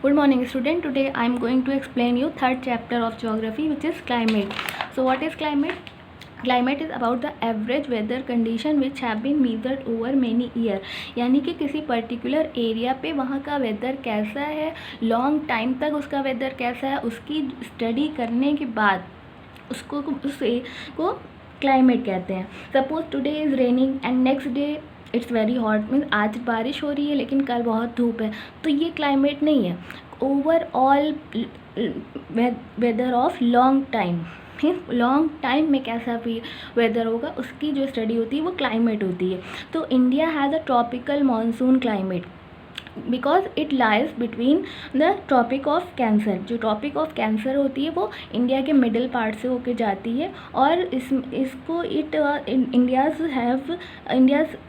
Good morning, student. Today I am going to explain you third chapter of geography, which is climate. So what is climate? Climate is about the average weather condition which have been measured over many year. यानी कि किसी particular area पे वहाँ का weather कैसा है, long time तक उसका वेदर कैसा है, उसकी स्टडी करने के बाद उसे को क्लाइमेट कहते हैं. Suppose today is raining and next day it's very hot, means आज बारिश हो रही है लेकिन कल बहुत धूप है, तो ये क्लाइमेट नहीं है. Overall weather of long time, long time में कैसा भी वेदर होगा उसकी जो स्टडी होती है वो क्लाइमेट होती है. तो India has a tropical monsoon climate because it lies between the tropic of cancer. जो ट्रॉपिक ऑफ कैंसर होती है वो इंडिया के मिडिल पार्ट से होके जाती है और इसको India's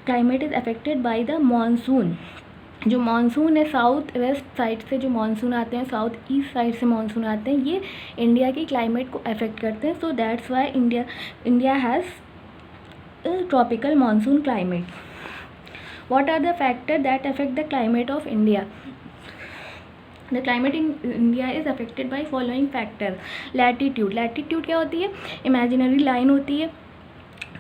climate is affected by the monsoon. जो मानसून है साउथ वेस्ट साइड से जो मानसून आते हैं, साउथ ईस्ट साइड से मानसून आते हैं, ये इंडिया की क्लाइमेट को अफेक्ट करते हैं. So that's why India has tropical monsoon climate. What are the factors that affect the climate of India? The climate in India is affected by following factors. Latitude. Latitude क्या होती है? Imaginary line होती है.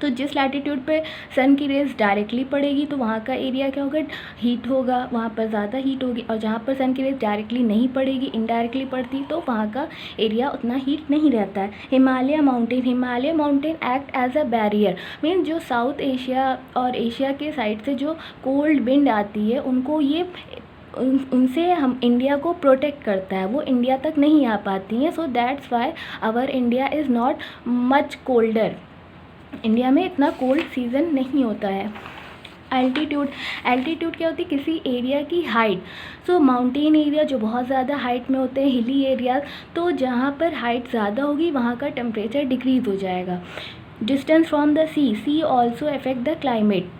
तो जिस latitude पे सन की raise directly पड़ेगी तो वहाँ का एरिया क्या होगा, हीट होगा, वहाँ पर ज़्यादा हीट होगी. और जहाँ पर सन की रेज डायरेक्टली नहीं पड़ेगी, इनडायरेक्टली पड़ती, तो वहाँ का एरिया उतना हीट नहीं रहता है. Himalaya mountain act as a barrier, mean जो साउथ एशिया और एशिया के साइड से जो कोल्ड विंड आती है उनको ये उनसे हम इंडिया को प्रोटेक्ट करता है, वो इंडिया तक नहीं आ पाती हैं. So that's why our India is not much colder. India में इतना कोल्ड सीज़न नहीं होता है. एल्टीट्यूड क्या होती है? किसी एरिया की हाइट. सो माउंटेन एरिया जो बहुत ज़्यादा हाइट में होते हैं, हिली एरियाज, तो जहाँ पर हाइट ज़्यादा होगी वहाँ का टेम्परेचर डिक्रीज़ हो जाएगा. Distance from the sea also affect the climate.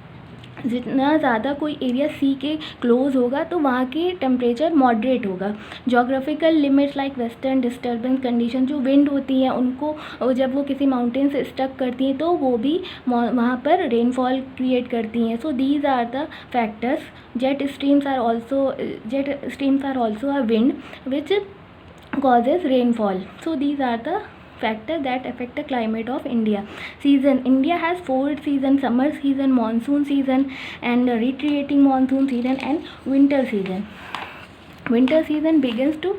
जितना ज़्यादा कोई एरिया सी के क्लोज होगा तो वहाँ की टेम्परेचर मॉडरेट होगा. Geographical limits like western disturbance condition, जो विंड होती हैं उनको जब वो किसी माउंटेन से स्टक करती हैं तो वो भी वहाँ पर रेनफॉल क्रिएट करती हैं. So these are the factors. Jet streams are also a wind which causes rainfall. So these are the factors that affect the climate of India. Season. India has 4 seasons: summer season, monsoon season, and retreating monsoon season, and winter season. Winter season begins to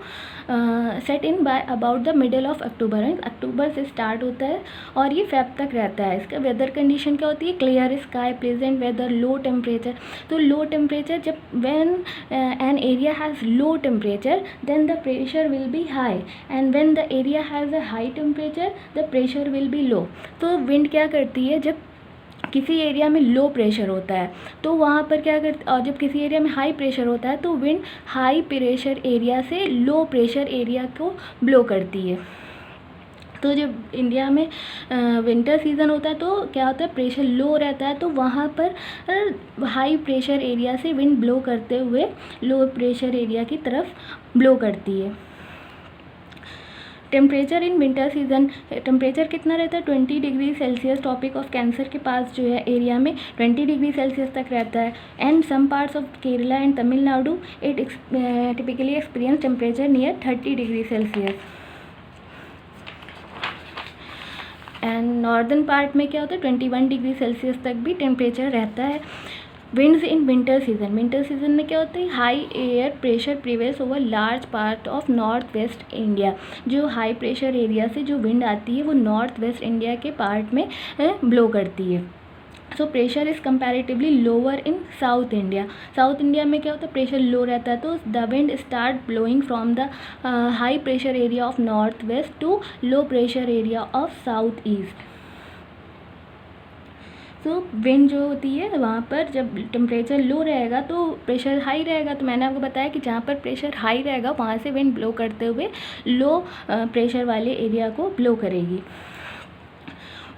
set in by about the middle of October. अक्टूबर से start होता है और ये Feb तक रहता है. इसका वेदर कंडीशन क्या होती है? Clear sky, pleasant weather, low temperature. तो लो टेम्परेचर, जब when an area has low temperature then the pressure will be high, and when the area has a high temperature the pressure will be low. तो wind क्या करती है? जब किसी area में low pressure होता है तो वहाँ पर क्या करते, और जब किसी एरिया में हाई प्रेशर होता है तो विंड हाई प्रेशर एरिया से लो प्रेशर एरिया को ब्लो करती है. तो जब इंडिया में विंटर सीज़न होता है तो क्या होता है? प्रेशर लो रहता है तो वहाँ पर हाई प्रेशर एरिया से विंड ब्लो करते हुए लो प्रेशर एरिया की तरफ ब्लो करती है. Temperature in winter season, temperature कितना रहता है? 20 degree Celsius. Tropic of cancer के पास जो है एरिया में 20 डिग्री सेल्सियस तक रहता है. And some parts of Kerala and Tamil Nadu it typically experience temperature near 30 degree Celsius. And northern part में क्या होता है? 21 डिग्री सेल्सियस तक भी टेम्परेचर रहता है. विंड्स इन विंटर सीजन में क्या होता है? High air pressure prevails over large part of north west India. जो हाई प्रेशर एरिया से जो विंड आती है वो नॉर्थ वेस्ट इंडिया के पार्ट में ब्लो करती है. So pressure is comparatively lower in south India. South India में क्या होता है? प्रेशर लो रहता है तो the wind start blowing from the high pressure area of north west to low pressure area of south east. तो wind जो होती है वहाँ पर जब टेम्परेचर लो रहेगा तो प्रेशर हाई रहेगा. तो मैंने आपको बताया कि जहाँ पर प्रेशर हाई रहेगा वहाँ से विंड ब्लो करते हुए लो प्रेशर वाले एरिया को ब्लो करेगी.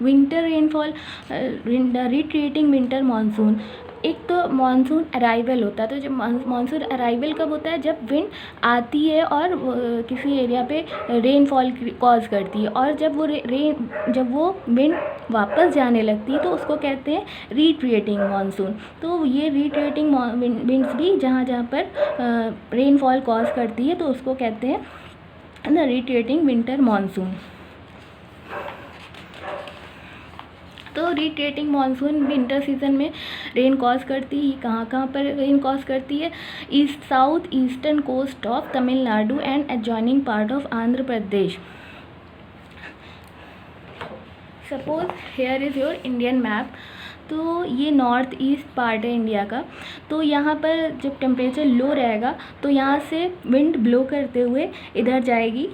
Winter rainfall, retreating winter monsoon. एक तो मानसून अराइवल होता है, तो जब मानसून अराइवल कब होता है, जब विंड आती है और किसी एरिया पे रेनफॉल कॉज करती है, और जब वो विंड वापस जाने लगती है तो उसको कहते हैं रिट्रेटिंग मानसून। तो ये रिट्रेटिंग विंड्स भी जहाँ जहाँ पर रेनफॉल कॉज करती है तो उसको कहते हैं द रिट्रेटिंग विंटर मानसून। तो रिट्रेटिंग मानसून विंटर सीजन में रेन कॉज करती है। कहाँ कहाँ पर रेन कॉज करती है, south eastern coast of Tamil Nadu and adjoining part of Andhra Pradesh. Suppose here is your Indian map, तो ये नॉर्थ ईस्ट पार्ट है इंडिया का। तो यहाँ पर जब टेम्परेचर लो रहेगा तो यहाँ से विंड ब्लो करते हुए इधर जाएगी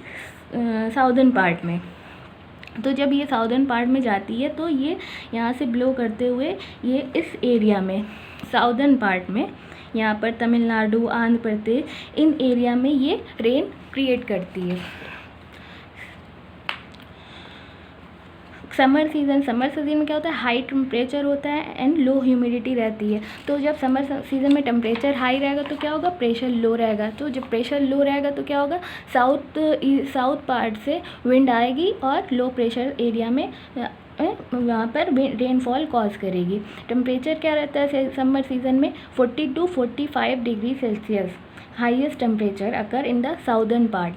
साउदर्न पार्ट में। तो जब ये साउदर्न पार्ट में जाती है तो ये यहाँ से ब्लो करते हुए ये इस एरिया में साउदर्न पार्ट में, यहाँ पर तमिलनाडु, आंध्र प्रदेश, इन एरिया में ये रेन क्रिएट करती है। समर सीज़न में क्या होता है, हाई टेम्परेचर होता है एंड लो ह्यूमिडिटी रहती है। तो जब समर सीज़न में टेम्परेचर हाई रहेगा तो क्या होगा, प्रेशर लो रहेगा। तो जब प्रेशर लो रहेगा तो क्या होगा, साउथ पार्ट से विंड आएगी और लो प्रेशर एरिया में वहाँ पर रेनफॉल कॉज करेगी। टेम्परेचर क्या रहता है समर सीज़न में, 40 to 45 degree Celsius highest temperature occur in the southern part.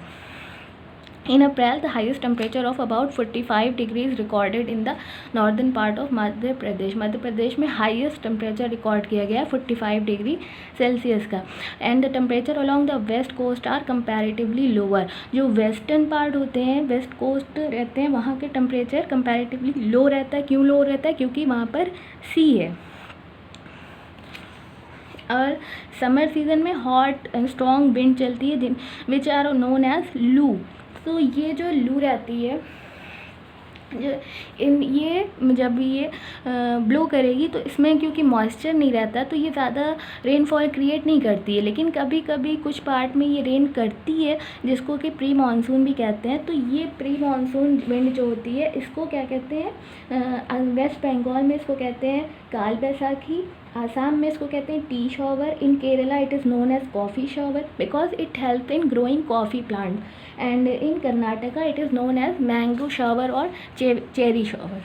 In April, the highest temperature of about 45 degrees recorded in the northern part of Madhya Pradesh. Madhya Pradesh में highest temperature record किया गया है 45 degree Celsius का। And the temperature along the west coast are comparatively lower. जो western part होते हैं, west coast रहते हैं, वहाँ के टेम्परेचर कंपैरेटिवली लो रहता है। क्यों लो रहता है, क्योंकि वहाँ पर सी है। और समर सीजन में हॉट एंड स्ट्रॉन्ग विंड चलती है विच आर नोन एज लू। तो ये जो लू रहती है, जब ये ब्लो करेगी तो इसमें क्योंकि मॉइस्चर नहीं रहता तो ये ज़्यादा रेनफॉल क्रिएट नहीं करती है, लेकिन कभी कभी कुछ पार्ट में ये रेन करती है जिसको कि प्री मानसून भी कहते हैं। तो ये प्री मानसून विंड जो होती है इसको क्या कहते हैं, वेस्ट बंगाल में इसको कहते हैं काल बैसाखी, आसाम में इसको कहते हैं tea shower, in Kerala it is known as coffee shower because it help in growing coffee plant, and in Karnataka it is known as mango shower और चेरी शॉवर।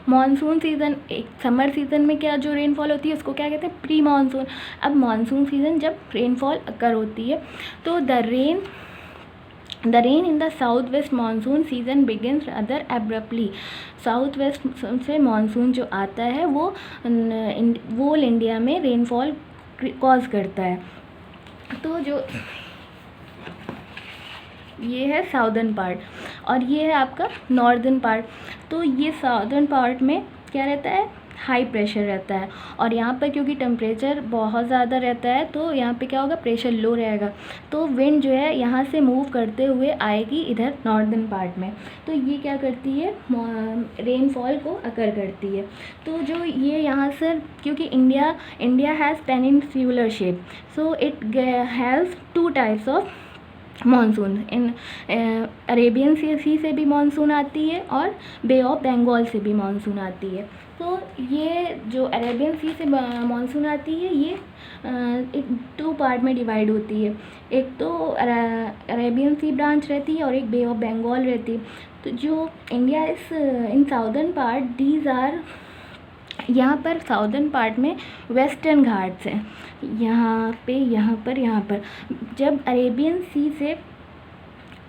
मॉनसून सीज़न, एक समर सीज़न में क्या जो रेनफॉल होती है उसको क्या कहते हैं, प्री मानसून। अब मानसून सीज़न जब रेनफॉल अकर होती है तो the rain in the southwest monsoon season begins rather abruptly। South west से मानसून जो आता है वो होल इंडिया में रेनफॉल कॉज करता है। तो जो ये है साउदर्न पार्ट और ये है आपका नॉर्दर्न पार्ट। तो ये साउदर्न पार्ट में क्या रहता है, हाई प्रेशर रहता है, और यहाँ पर क्योंकि टेम्परेचर बहुत ज़्यादा रहता है तो यहाँ पे क्या होगा, प्रेशर लो रहेगा। तो विंड जो है यहाँ से मूव करते हुए आएगी इधर नॉर्दर्न पार्ट में, तो ये क्या करती है, रेनफॉल को अकर करती है। तो जो ये यहाँ से, क्योंकि India has peninsular shape, so it has 2 types of monsoon. In Arabian sea से भी मानसून आती है और बे ऑफ बंगाल से भी मानसून आती है। तो ये जो अरेबियन सी से मानसून आती है ये एक 2 पार्ट में डिवाइड होती है। एक तो अरेबियन सी ब्रांच रहती है और एक बे ऑफ बंगाल रहती है। तो जो India is in southern part these are, यहाँ पर साउदर्न पार्ट में वेस्टर्न घाट्स हैं, यहाँ पर जब अरेबियन सी से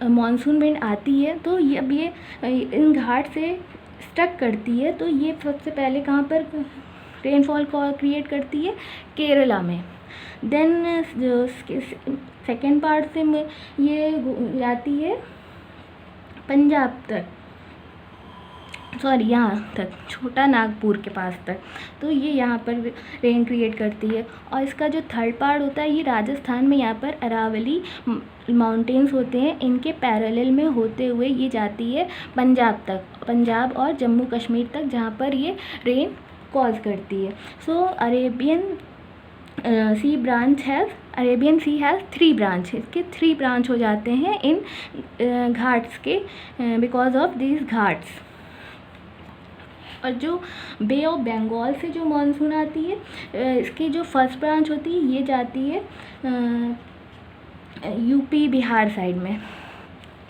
मानसून विंड आती है तो ये इन घाट से स्टक करती है। तो ये सबसे पहले कहाँ पर रेनफॉल को क्रिएट करती है, केरला में। देन जो सेकेंड पार्ट से ये जाती है पंजाब तक, सॉरी यहाँ तक, छोटा नागपुर के पास तक। तो ये यहाँ पर रेन क्रिएट करती है। और इसका जो थर्ड पार्ट होता है ये राजस्थान में, यहाँ पर अरावली माउंटेन्स होते हैं, इनके पैरेलल में होते हुए ये जाती है पंजाब तक, पंजाब और जम्मू कश्मीर तक, जहाँ पर ये रेन कॉज करती है। सो अरेबियन सी हैज़ 3 ब्रांच, इसके 3 ब्रांच हो जाते हैं इन घाट्स के, बिकॉज ऑफ दीज घाट्स। और जो बे ऑफ बंगाल से जो मानसून आती है, इसकी जो फर्स्ट ब्रांच होती है ये जाती है यूपी बिहार साइड में,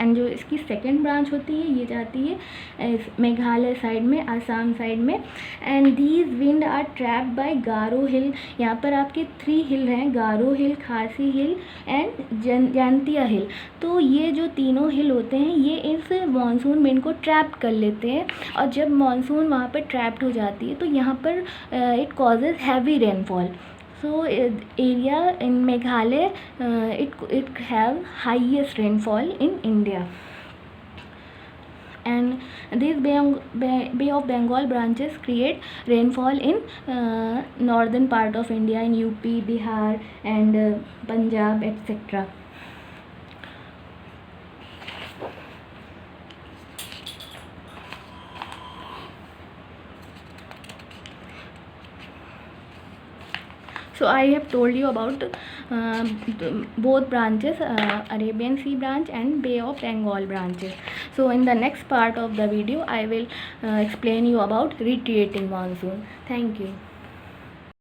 एंड जो इसकी सेकंड ब्रांच होती है ये जाती है मेघालय साइड में, आसाम साइड में। And these wind are trapped by Garo hill. यहाँ पर आपके 3 हिल हैं, गारो हिल, खासी हिल एंड जैंतिया हिल। तो ये जो तीनों हिल होते हैं ये इस मानसून विंड को ट्रैप कर लेते हैं, और जब मानसून वहाँ पर ट्रैप्ड हो जाती है तो यहाँ पर it causes heavy rainfall. So area in Meghalaya, it have highest rainfall in India, and these Bay of Bengal branches create rainfall in northern part of India, in UP, Bihar and Punjab, etc. So I have told you about both branches, Arabian Sea branch and Bay of Bengal branches. So in the next part of the video I will explain you about retreating monsoon. Thank you.